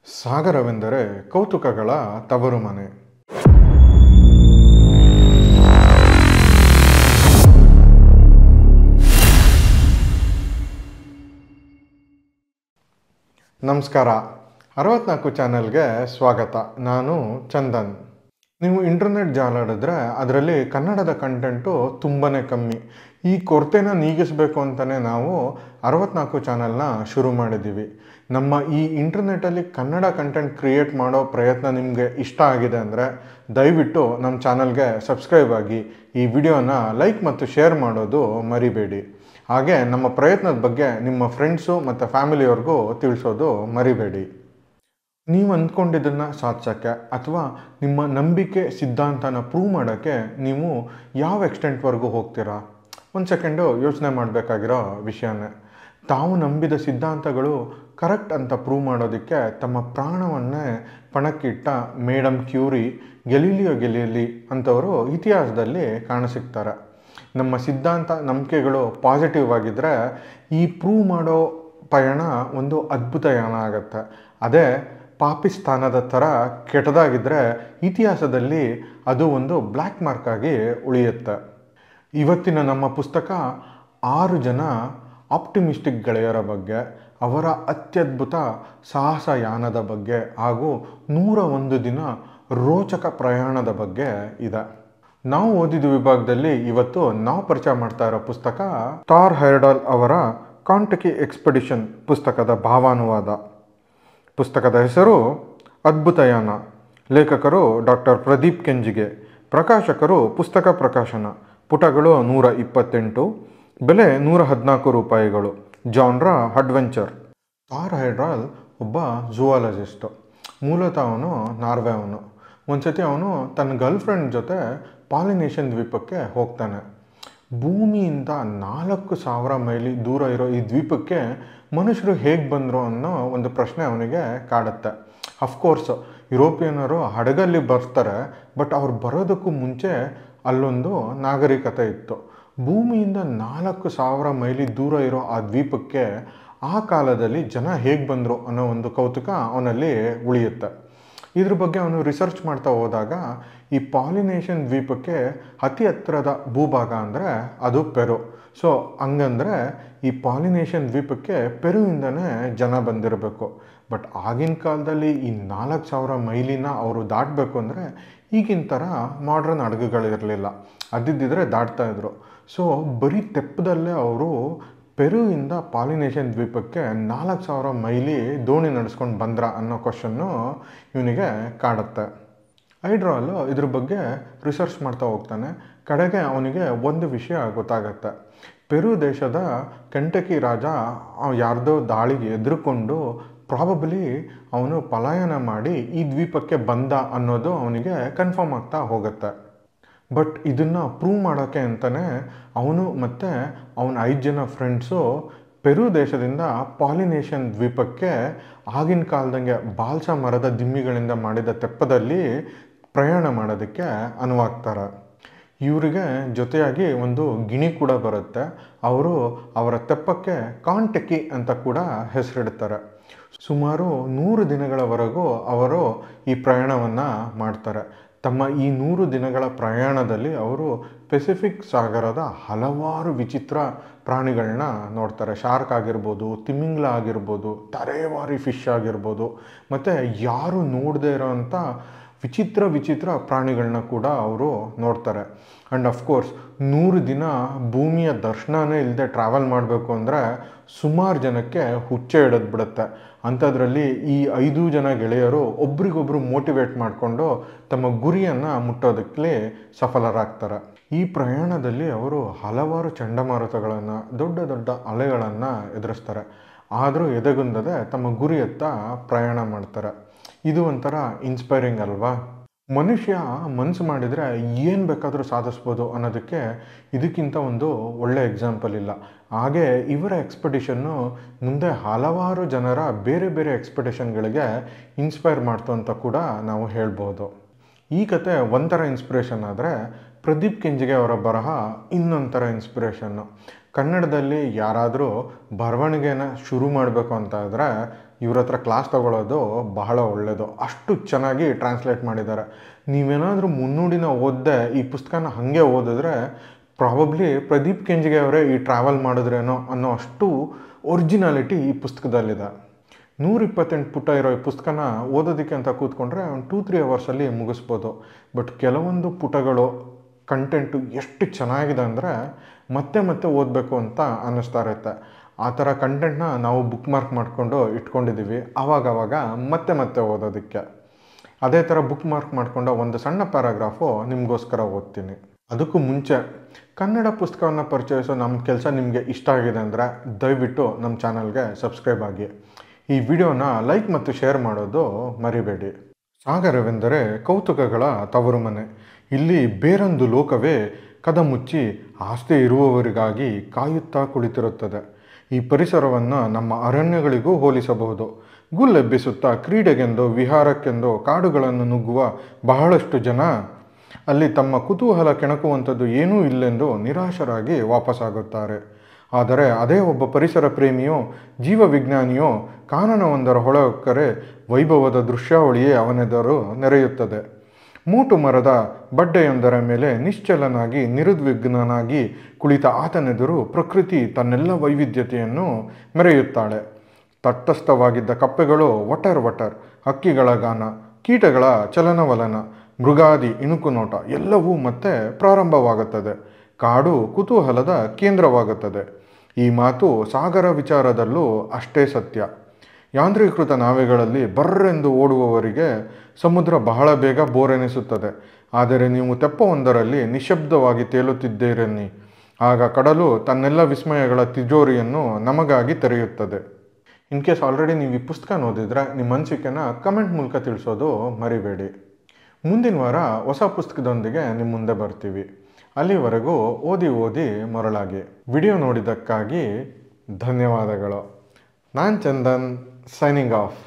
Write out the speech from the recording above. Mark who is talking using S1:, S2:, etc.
S1: ಸಾಗರವೆಂದರೆ ಕೌತುಕಗಳ ತವರು ಮನೆ. ನಮಸ್ಕಾರ. 64 ಚಾನೆಲ್ಗೆ ಸ್ವಾಗತ. ನಾನು ಚಂದನ್. ನೀವು ಇಂಟರ್ನೆಟ್ ಜಾಲಾಡಿದ್ರೆ ಅದರಲ್ಲಿ ಕನ್ನಡದ ಕಂಟೆಂಟು ತುಂಬಾ ಕಮ್ಮಿ. ಈ ಕೊರತೆನ ನೀಗಿಸಬೇಕು ಅಂತಲೇ ನಾವು 64 ಚಾನೆಲ್ನ ಶುರು ಮಾಡಿದ್ದೀವಿ. ನಮ್ಮ ಈ ಇಂಟರ್ನೆಟ್ಟಲ್ಲಿ ಕನ್ನಡ ಕಂಟೆಂಟ್ ಕ್ರಿಯೇಟ್ ಮಾಡೋ ಪ್ರಯತ್ನ ನಿಮಗೆ ಇಷ್ಟ ಆಗಿದೆ ಅಂದರೆ ದಯವಿಟ್ಟು ನಮ್ಮ ಚಾನಲ್ಗೆ ಸಬ್ಸ್ಕ್ರೈಬ್ ಆಗಿ ಈ ವಿಡಿಯೋನ ಲೈಕ್ ಮತ್ತು ಶೇರ್ ಮಾಡೋದು ಮರಿಬೇಡಿ. ಹಾಗೆ ನಮ್ಮ ಪ್ರಯತ್ನದ ಬಗ್ಗೆ ನಿಮ್ಮ ಫ್ರೆಂಡ್ಸು ಮತ್ತು ಫ್ಯಾಮಿಲಿಯವ್ರಿಗೂ ತಿಳಿಸೋದು ಮರಿಬೇಡಿ. ನೀವು ಅಂದ್ಕೊಂಡಿದ್ದನ್ನು ಸಾಧಿಸೋಕ್ಕೆ ಅಥವಾ ನಿಮ್ಮ ನಂಬಿಕೆ ಸಿದ್ಧಾಂತನ ಪ್ರೂವ್ ಮಾಡೋಕ್ಕೆ ನೀವು ಯಾವ ಎಕ್ಸ್ಟೆಂಟ್ವರೆಗೂ ಹೋಗ್ತೀರಾ? ಒಂದು ಸೆಕೆಂಡು ಯೋಚನೆ ಮಾಡಬೇಕಾಗಿರೋ ವಿಷಯನೇ. ತಾವು ನಂಬಿದ ಸಿದ್ಧಾಂತಗಳು ಕರೆಕ್ಟ್ ಅಂತ ಪ್ರೂವ್ ಮಾಡೋದಕ್ಕೆ ತಮ್ಮ ಪ್ರಾಣವನ್ನೇ ಪಣಕ್ಕಿಟ್ಟ ಮೇಡಮ್ ಕ್ಯೂರಿ, ಗೆಲೀಲಿಯೋ ಗೆಲೀಲಿ ಅಂಥವರು ಇತಿಹಾಸದಲ್ಲಿ ಕಾಣಸಿಗ್ತಾರೆ. ನಮ್ಮ ಸಿದ್ಧಾಂತ ನಂಬಿಕೆಗಳು ಪಾಸಿಟಿವ್ ಆಗಿದ್ದರೆ ಈ ಪ್ರೂವ್ ಮಾಡೋ ಪಯಣ ಒಂದು ಅದ್ಭುತ ಯಾನ ಆಗುತ್ತೆ. ಅದೇ ಪಾಪಿಸ್ತಾನದ ಥರ ಕೆಟ್ಟದಾಗಿದ್ದರೆ ಇತಿಹಾಸದಲ್ಲಿ ಅದು ಒಂದು ಬ್ಲ್ಯಾಕ್ ಮಾರ್ಕ್ ಆಗಿ ಉಳಿಯುತ್ತೆ. ಇವತ್ತಿನ ನಮ್ಮ ಪುಸ್ತಕ 6 ಜನ ಆಪ್ಟಿಮಿಸ್ಟಿಕ್ ಗೆಳೆಯರ ಬಗ್ಗೆ, ಅವರ ಅತ್ಯದ್ಭುತ ಸಾಹಸಯಾನದ ಬಗ್ಗೆ ಹಾಗೂ 101 ದಿನ ರೋಚಕ ಪ್ರಯಾಣದ ಬಗ್ಗೆ ಇದೆ. ನಾವು ಓದಿದ ವಿಭಾಗದಲ್ಲಿ ಇವತ್ತು ನಾವು ಪರಿಚಯ ಮಾಡ್ತಾ ಇರೋ ಪುಸ್ತಕ ಥಾರ್ ಹೈರ್ಡಾಲ್ ಅವರ ಕಾಂಟಕಿ ಎಕ್ಸ್ಪೆಡಿಷನ್ ಪುಸ್ತಕದ ಭಾವಾನುವಾದ. ಪುಸ್ತಕದ ಹೆಸರು ಅದ್ಭುತಯಾನ. ಲೇಖಕರು ಡಾಕ್ಟರ್ ಪ್ರದೀಪ್ ಕೆಂಜಿಗೆ. ಪ್ರಕಾಶಕರು ಪುಸ್ತಕ ಪ್ರಕಾಶನ. ಪುಟಗಳು 128. ಬೆಲೆ 114 ರೂಪಾಯಿಗಳು. Genre adventure. ಥಾರ್ ಹೈರ್ಡಾಲ್ ಒಬ್ಬ ಝೂವಾಲಜಿಸ್ಟು. ಮೂಲತಃ ಅವನು ನಾರ್ವೆ ಅವನು. ಒಂದು ಸತಿ ಅವನು ತನ್ನ ಗರ್ಲ್ಫ್ರೆಂಡ್ ಜೊತೆ ಪಾಲಿನೇಷನ್ ದ್ವೀಪಕ್ಕೆ ಹೋಗ್ತಾನೆ. ಭೂಮಿಯಿಂದ 4000 ಮೈಲಿ ದೂರ ಇರೋ ಈ ದ್ವೀಪಕ್ಕೆ ಮನುಷ್ಯರು ಹೇಗೆ ಬಂದರು ಅನ್ನೋ ಒಂದು ಪ್ರಶ್ನೆ ಅವನಿಗೆ ಕಾಡುತ್ತೆ. ಅಫ್ಕೋರ್ಸ್ ಯುರೋಪಿಯನ್ನರು ಹಡಗಲ್ಲಿ ಬರ್ತಾರೆ, ಬಟ್ ಅವ್ರು ಬರೋದಕ್ಕೂ ಮುಂಚೆ ಅಲ್ಲೊಂದು ನಾಗರಿಕತೆ ಇತ್ತು. ಭೂಮಿಯಿಂದ 4000 ಮೈಲಿ ದೂರ ಇರೋ ಆ ದ್ವೀಪಕ್ಕೆ ಆ ಕಾಲದಲ್ಲಿ ಜನ ಹೇಗೆ ಬಂದರು ಅನ್ನೋ ಒಂದು ಕೌತುಕ ಅವನಲ್ಲಿ ಉಳಿಯುತ್ತೆ. ಇದ್ರ ಬಗ್ಗೆ ಅವನು ರಿಸರ್ಚ್ ಮಾಡ್ತಾ ಹೋದಾಗ ಈ ಪಾಲಿನೇಷನ್ ದ್ವೀಪಕ್ಕೆ ಅತಿ ಹತ್ತಿರದ ಭೂಭಾಗ ಅಂದರೆ ಅದು ಪೆರು. ಸೊ ಹಂಗಂದರೆ ಈ ಪಾಲಿನೇಷನ್ ದ್ವೀಪಕ್ಕೆ ಪೆರುವಿಂದನೇ ಜನ ಬಂದಿರಬೇಕು. ಬಟ್ ಆಗಿನ ಕಾಲದಲ್ಲಿ ಈ 4000 ಮೈಲಿನ ಅವರು ದಾಟಬೇಕು ಅಂದರೆ ಈಗಿನ ಥರ ಮಾಡ್ರನ್ ಹಡಗುಗಳಿರಲಿಲ್ಲ. ಅದಿದ್ದಿದ್ರೆ ದಾಟ್ತಾಯಿದ್ರು. ಸೊ ಬರೀ ತೆಪ್ಪದಲ್ಲೇ ಅವರು ಪೆರುವಿಂದ ಪಾಲಿನೇಷನ್ ದ್ವೀಪಕ್ಕೆ 4000 ಮೈಲಿ ದೋಣಿ ನಡೆಸ್ಕೊಂಡು ಬಂದ್ರ ಅನ್ನೋ ಕ್ವಶನ್ನು ಇವನಿಗೆ ಕಾಡುತ್ತೆ. ಹೈರ್ಡಾಲ್ ಇದ್ರ ಬಗ್ಗೆ ರಿಸರ್ಚ್ ಮಾಡ್ತಾ ಹೋಗ್ತಾನೆ. ಕಡೆಗೆ ಅವನಿಗೆ ಒಂದು ವಿಷಯ ಗೊತ್ತಾಗತ್ತೆ. ಪೆರು ದೇಶದ ಕೆಂಟಕಿ ರಾಜ ಯಾರ್ದೋ ದಾಳಿಗೆ ಎದುರುಕೊಂಡು ಪ್ರಾಬಬ್ಲಿ ಅವನು ಪಲಾಯನ ಮಾಡಿ ಈ ದ್ವೀಪಕ್ಕೆ ಬಂದ ಅನ್ನೋದು ಅವನಿಗೆ ಕನ್ಫರ್ಮ್ ಆಗ್ತಾ ಹೋಗುತ್ತೆ. ಬಟ್ ಇದನ್ನು ಪ್ರೂವ್ ಮಾಡೋಕ್ಕೆ ಅಂತಲೇ ಅವನು ಮತ್ತು ಅವನ 5 ಜನ ಫ್ರೆಂಡ್ಸು ಪೆರು ದೇಶದಿಂದ ಪಾಲಿನೇಷನ್ ದ್ವೀಪಕ್ಕೆ ಆಗಿನ ಕಾಲದಂಗೆ ಬಾಲ್ಸ ಮರದ ದಿಮ್ಮಿಗಳಿಂದ ಮಾಡಿದ ತೆಪ್ಪದಲ್ಲಿ ಪ್ರಯಾಣ ಮಾಡೋದಕ್ಕೆ ಅನುವಾಗ್ತಾರೆ. ಇವರಿಗೆ ಜೊತೆಯಾಗಿ ಒಂದು ಗಿಣಿ ಕೂಡ ಬರುತ್ತೆ. ಅವರು ಅವರ ತೆಪ್ಪಕ್ಕೆ ಕಾಂಟಕಿ ಅಂತ ಕೂಡ ಹೆಸರಿಡ್ತಾರೆ. ಸುಮಾರು 100 ದಿನಗಳವರೆಗೂ ಅವರು ಈ ಪ್ರಯಾಣವನ್ನು ಮಾಡ್ತಾರೆ. ತಮ್ಮ ಈ 100 ದಿನಗಳ ಪ್ರಯಾಣದಲ್ಲಿ ಅವರು ಪೆಸಿಫಿಕ್ ಸಾಗರದ ಹಲವಾರು ವಿಚಿತ್ರ ಪ್ರಾಣಿಗಳನ್ನ ನೋಡ್ತಾರೆ. ಶಾರ್ಕ್ ಆಗಿರ್ಬೋದು, ತಿಮಿಂಗ್ಲ ಆಗಿರ್ಬೋದು, ತರೇವಾರಿ ಫಿಶ್ ಆಗಿರ್ಬೋದು, ಮತ್ತು ಯಾರು ನೋಡದೇ ಇರೋವಂಥ ವಿಚಿತ್ರ ಪ್ರಾಣಿಗಳನ್ನ ಕೂಡ ಅವರು ನೋಡ್ತಾರೆ. ಆ್ಯಂಡ್ ಅಫ್ಕೋರ್ಸ್ 100 ದಿನ ಭೂಮಿಯ ದರ್ಶನನೇ ಇಲ್ಲದೆ ಟ್ರಾವೆಲ್ ಮಾಡಬೇಕು ಅಂದರೆ ಸುಮಾರು ಜನಕ್ಕೆ ಹುಚ್ಚೆ ಹಿಡಿದು ಬಿಡುತ್ತೆ. ಅಂಥದ್ರಲ್ಲಿ ಈ 5 ಜನ ಗೆಳೆಯರು ಒಬ್ರಿಗೊಬ್ರು ಮೋಟಿವೇಟ್ ಮಾಡಿಕೊಂಡು ತಮ್ಮ ಗುರಿಯನ್ನು ಮುಟ್ಟೋದಕ್ಕೆ ಸಫಲರಾಗ್ತಾರೆ. ಈ ಪ್ರಯಾಣದಲ್ಲಿ ಅವರು ಹಲವಾರು ಚಂಡಮಾರುತಗಳನ್ನು, ದೊಡ್ಡ ಅಲೆಗಳನ್ನು ಎದುರಿಸ್ತಾರೆ. ಆದರೂ ಎದೆಗುಂದದೆ ತಮ್ಮ ಗುರಿಯತ್ತ ಪ್ರಯಾಣ ಮಾಡ್ತಾರೆ. ಇದು ಒಂಥರ ಇನ್ಸ್ಪೈರಿಂಗ್ ಅಲ್ವಾ? ಮನುಷ್ಯ ಮನಸ್ಸು ಮಾಡಿದರೆ ಏನು ಬೇಕಾದರೂ ಸಾಧಿಸ್ಬೋದು ಅನ್ನೋದಕ್ಕೆ ಇದಕ್ಕಿಂತ ಒಂದು ಒಳ್ಳೆ ಎಕ್ಸಾಂಪಲ್ ಇಲ್ಲ. ಹಾಗೆ ಇವರ ಎಕ್ಸ್ಪೆಡಿಷನ್ನು ಮುಂದೆ ಹಲವಾರು ಜನರ ಬೇರೆ ಎಕ್ಸ್ಪೆಡಿಷನ್ಗಳಿಗೆ ಇನ್ಸ್ಪೈರ್ ಮಾಡ್ತು ಅಂತ ಕೂಡ ನಾವು ಹೇಳ್ಬೋದು. ಈ ಕತೆ ಒಂಥರ ಇನ್ಸ್ಪಿರೇಷನ್ ಆದರೆ ಪ್ರದೀಪ್ ಕೆಂಜಿಗೆ ಅವರ ಬರಹ ಇನ್ನೊಂಥರ ಇನ್ಸ್ಪಿರೇಷನ್ನು. ಕನ್ನಡದಲ್ಲಿ ಯಾರಾದರೂ ಬರವಣಿಗೆನ ಶುರು ಮಾಡಬೇಕು ಅಂತ ಇದ್ದರೆ ಇವ್ರ ಹತ್ರ ಕ್ಲಾಸ್ ತಗೊಳ್ಳೋದು ಬಹಳ ಒಳ್ಳೆಯದು. ಅಷ್ಟು ಚೆನ್ನಾಗಿ ಟ್ರಾನ್ಸ್ಲೇಟ್ ಮಾಡಿದ್ದಾರೆ. ನೀವೇನಾದರೂ ಮುನ್ನುಡಿನ ಓದದೆ ಈ ಪುಸ್ತಕನ ಹಾಗೆ ಓದಿದ್ರೆ ಪ್ರಾಬಬ್ಲಿ ಪ್ರದೀಪ್ ಕೆಂಜಿಗೆ ಅವರೇ ಈ ಟ್ರಾವೆಲ್ ಮಾಡಿದ್ರೇನೋ ಅನ್ನೋ ಅಷ್ಟು ಒರಿಜಿನಾಲಿಟಿ ಈ ಪುಸ್ತಕದಲ್ಲಿದೆ. 128 ಪುಟ ಇರೋ ಈ ಪುಸ್ತಕನ ಓದೋದಕ್ಕೆ ಅಂತ ಕೂತ್ಕೊಂಡ್ರೆ ಒಂದು 2-3 ಅವರ್ಸಲ್ಲಿ ಮುಗಿಸ್ಬೋದು. ಬಟ್ ಕೆಲವೊಂದು ಪುಟಗಳು ಕಂಟೆಂಟು ಎಷ್ಟು ಚೆನ್ನಾಗಿದೆ ಅಂದರೆ ಮತ್ತೆ ಮತ್ತೆ ಓದಬೇಕು ಅಂತ ಅನ್ನಿಸ್ತಾ ಇರುತ್ತೆ. ಆ ಥರ ಕಂಟೆಂಟ್ನ ನಾವು ಬುಕ್ ಮಾರ್ಕ್ ಮಾಡಿಕೊಂಡು ಇಟ್ಕೊಂಡಿದ್ದೀವಿ ಆವಾಗವಾಗ ಮತ್ತೆ ಮತ್ತೆ ಓದೋದಕ್ಕೆ. ಅದೇ ಥರ ಬುಕ್ ಮಾರ್ಕ್ ಮಾಡಿಕೊಂಡ ಒಂದು ಸಣ್ಣ ಪ್ಯಾರಾಗ್ರಾಫು ನಿಮಗೋಸ್ಕರ ಓದ್ತೀನಿ. ಅದಕ್ಕೂ ಮುಂಚೆ ಕನ್ನಡ ಪುಸ್ತಕವನ್ನು ಪರಿಚಯಿಸೋ ನಮ್ಮ ಕೆಲಸ ನಿಮಗೆ ಇಷ್ಟ ಆಗಿದೆ ಅಂದರೆ ದಯವಿಟ್ಟು ನಮ್ಮ ಚಾನಲ್ಗೆ ಸಬ್ಸ್ಕ್ರೈಬ್ ಆಗಿ. ಈ ವಿಡಿಯೋನ ಲೈಕ್ ಮತ್ತು ಶೇರ್ ಮಾಡೋದು ಮರಿಬೇಡಿ. ಸಾಗರವೆಂದರೆ ಕೌತುಕಗಳ ತವರು ಮನೆ. ಇಲ್ಲಿ ಬೇರೊಂದು ಲೋಕವೇ ಕದ ಮುಚ್ಚಿ ಆಸ್ತಿ ಇರುವವರಿಗಾಗಿ ಕಾಯುತ್ತಾ ಕುಳಿತಿರುತ್ತದೆ. ಈ ಪರಿಸರವನ್ನು ನಮ್ಮ ಅರಣ್ಯಗಳಿಗೂ ಹೋಲಿಸಬಹುದು. ಗುಲ್ಲೆಬ್ಬಿಸುತ್ತಾ ಕ್ರೀಡೆಗೆಂದು ವಿಹಾರಕ್ಕೆಂದು ಕಾಡುಗಳನ್ನು ನುಗ್ಗುವ ಬಹಳಷ್ಟು ಜನ ಅಲ್ಲಿ ತಮ್ಮ ಕುತೂಹಲ ಕೆಣಕುವಂಥದ್ದು ಏನೂ ಇಲ್ಲೆಂದು ನಿರಾಶರಾಗಿ ವಾಪಸ್ಸಾಗುತ್ತಾರೆ. ಆದರೆ ಅದೇ ಒಬ್ಬ ಪರಿಸರ ಪ್ರೇಮಿಯೋ ಜೀವವಿಜ್ಞಾನಿಯೋ ಕಾನನವೊಂದರ ಹೊಳಕರೆ ವೈಭವದ ದೃಶ್ಯಾವಳಿಯೇ ಅವನೆದುರು ನೆರೆಯುತ್ತದೆ. ಮೂಟು ಮರದ ಬಡ್ಡೆಯೊಂದರ ಮೇಲೆ ನಿಶ್ಚಲನಾಗಿ ನಿರುದ್ವಿಗ್ನನಾಗಿ ಕುಳಿತ ಆತನೆದುರು ಪ್ರಕೃತಿ ತನ್ನೆಲ್ಲ ವೈವಿಧ್ಯತೆಯನ್ನು ಮೆರೆಯುತ್ತಾಳೆ. ತಟಸ್ಥವಾಗಿದ್ದ ಕಪ್ಪೆಗಳು ವಟರ್ ವಟರ್, ಹಕ್ಕಿಗಳ ಗಾನ, ಕೀಟಗಳ ಚಲನವಲನ, ಮೃಗಾದಿ ಇಣುಕು ನೋಟ ಎಲ್ಲವೂ ಮತ್ತೆ ಪ್ರಾರಂಭವಾಗುತ್ತದೆ. ಕಾಡು ಕುತೂಹಲದ ಕೇಂದ್ರವಾಗುತ್ತದೆ. ಈ ಮಾತು ಸಾಗರ ವಿಚಾರದಲ್ಲೂ ಅಷ್ಟೇ ಸತ್ಯ. ಯಾಂತ್ರೀಕೃತ ನಾವೆಗಳಲ್ಲಿ ಬರ್ರೆಂದು ಓಡುವವರಿಗೆ ಸಮುದ್ರ ಬಹಳ ಬೇಗ ಬೋರೆನಿಸುತ್ತದೆ. ಆದರೆ ನೀವು ತೆಪ್ಪವೊಂದರಲ್ಲಿ ನಿಶಬ್ದವಾಗಿ ತೇಲುತ್ತಿದ್ದೀರೆನ್ನಿ, ಆಗ ಕಡಲು ತನ್ನೆಲ್ಲ ವಿಸ್ಮಯಗಳ ತಿಜೋರಿಯನ್ನು ನಮಗಾಗಿ ತೆರೆಯುತ್ತದೆ. ಇನ್ ಕೇಸ್ ಆಲ್ರೆಡಿ ನೀವು ಈ ಪುಸ್ತಕ ಓದಿದ್ರೆ ನಿಮ್ಮ ಅನಿಸಿಕೆನ ಕಮೆಂಟ್ ಮೂಲಕ ತಿಳಿಸೋದು ಮರಿಬೇಡಿ. ಮುಂದಿನ ವಾರ ಹೊಸ ಪುಸ್ತಕದೊಂದಿಗೆ ನಿಮ್ಮ ಮುಂದೆ ಬರ್ತೀವಿ. ಅಲ್ಲಿವರೆಗೂ ಓದಿ ಮರಳಾಗಿ. ವಿಡಿಯೋ ನೋಡಿದ್ದಕ್ಕಾಗಿ ಧನ್ಯವಾದಗಳು. ನಾನು ಚಂದನ್, ಸೈನಿಂಗ್ ಆಫ್.